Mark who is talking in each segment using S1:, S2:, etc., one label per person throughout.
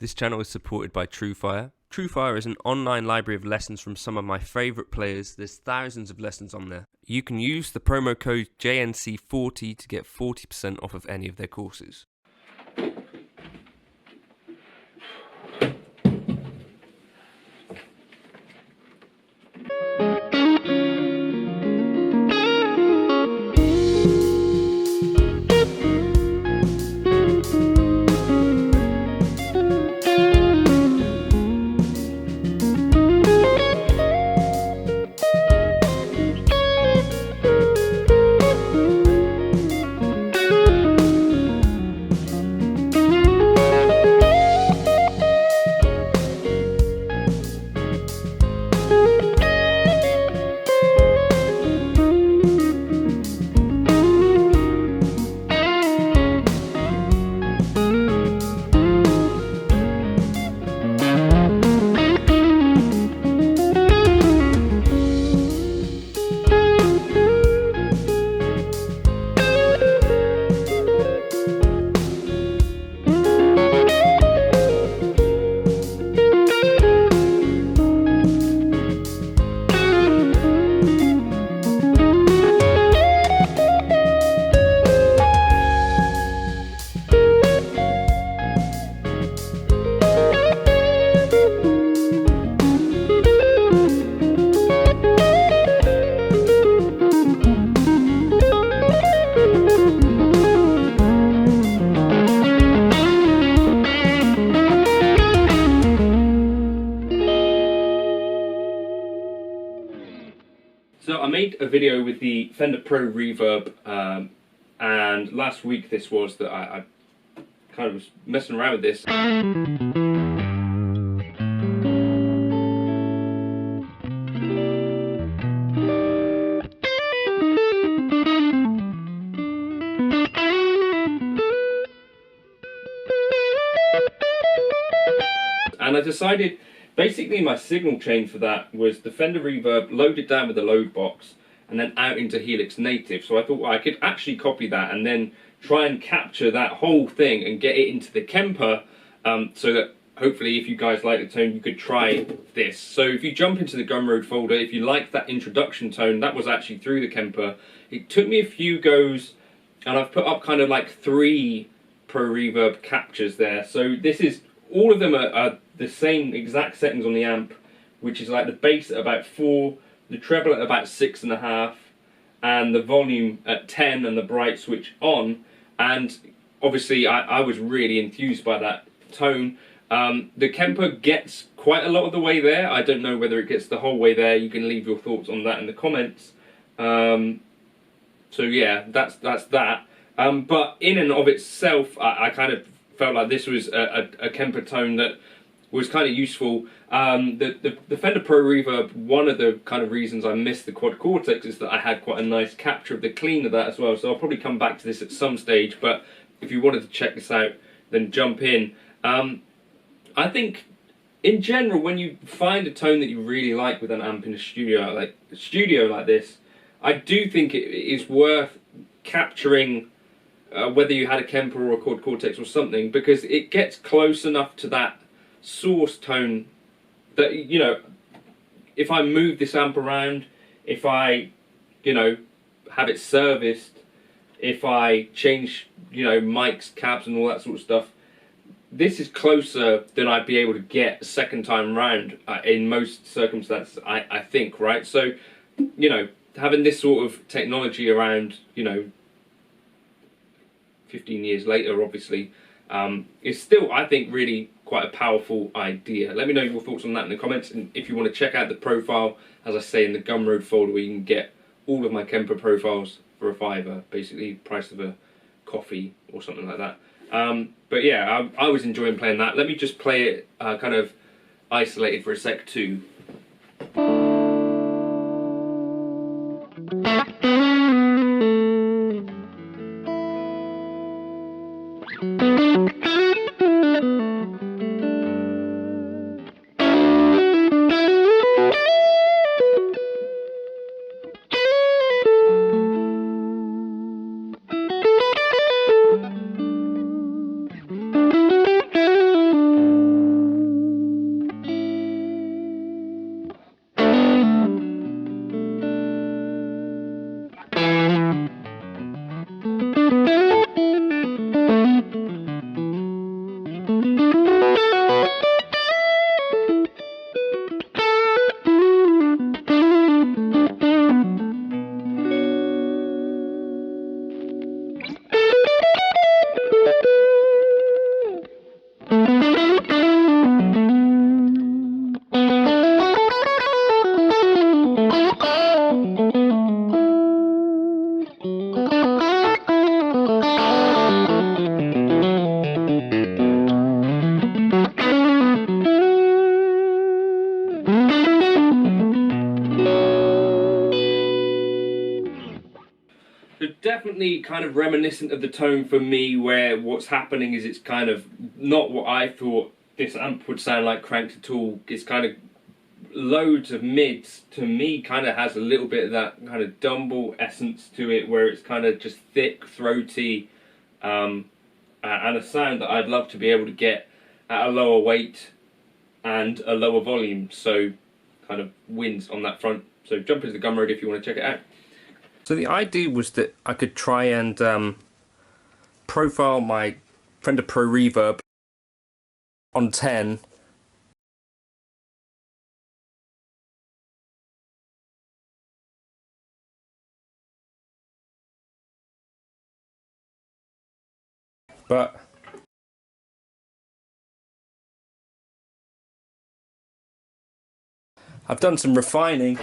S1: This channel is supported by TrueFire. TrueFire is an online library of lessons from some of my favourite players. There's thousands of lessons on there. You can use the promo code JNC40 to get 40% off of any of their courses. So I made a video with the Fender Pro Reverb, and last week this was that I kind of was messing around with this. And I decided, basically my signal chain for that was the Fender Reverb loaded down with the load box and then out into Helix Native. So I thought, well, I could actually copy that and then try and capture that whole thing and get it into the Kemper, so that hopefully if you guys like the tone, you could try this. So if you jump into the Gumroad folder, if you like that introduction tone, that was actually through the Kemper. It took me a few goes, and I've put up kind of like 3 Pro Reverb captures there. So this is, all of them are the same exact settings on the amp, which is like the bass at about 4, the treble at about 6.5, and the volume at 10, and the bright switch on. And obviously I was really enthused by that tone. The Kemper gets quite a lot of the way there. I don't know whether it gets the whole way there. You can leave your thoughts on that in the comments. So yeah, that's that. But in and of itself, I kind of felt like this was a Kemper tone that was kind of useful. The Fender Pro Reverb, one of the kind of reasons I missed the Quad Cortex is that I had quite a nice capture of the clean of that as well. So I'll probably come back to this at some stage, but if you wanted to check this out, then jump in. I think in general, when you find a tone that you really like with an amp in a studio like this, I do think it is worth capturing, whether you had a Kemper or a Quad Cortex or something, because it gets close enough to that source tone that, you know, if I move this amp around, if I, you know, have it serviced, if I change, you know, mics, cabs and all that sort of stuff, this is closer than I'd be able to get a second time round in most circumstances, I think, right? So, you know, having this sort of technology around, you know, 15 years later, obviously, is still, I think, really quite a powerful idea. Let me know your thoughts on that in the comments, and if you want to check out the profile, as I say, in the Gumroad folder, where you can get all of my Kemper profiles for a £5, basically price of a coffee or something like that. But yeah, I was enjoying playing that. Let me just play it kind of isolated for a sec too. definitely kind of reminiscent of the tone for me, where what's happening is it's kind of not what I thought this amp would sound like cranked at all. It's kind of loads of mids. To me, kind of has a little bit of that kind of Dumble essence to it, where it's kind of just thick, throaty, and a sound that I'd love to be able to get at a lower weight and a lower volume, so kind of wins on that front. So jump into the Gumroad if you want to check it out. So the idea was that I could try and profile my Fender Pro Reverb on 10 but I've done some refining.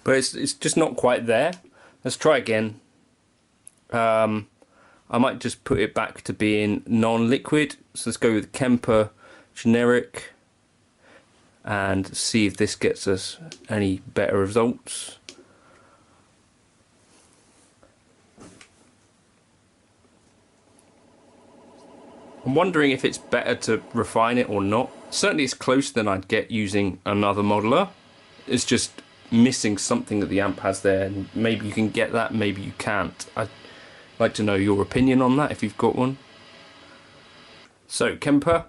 S1: But it's just not quite there. Let's try again. I might just put it back to being non-liquid. So let's go with Kemper generic and see if this gets us any better results. I'm wondering if it's better to refine it or not. Certainly it's closer than I'd get using another modeler. It's just missing something that the amp has there, and maybe you can get that, maybe you can't. I'd like to know your opinion on that if you've got one. So Kemper,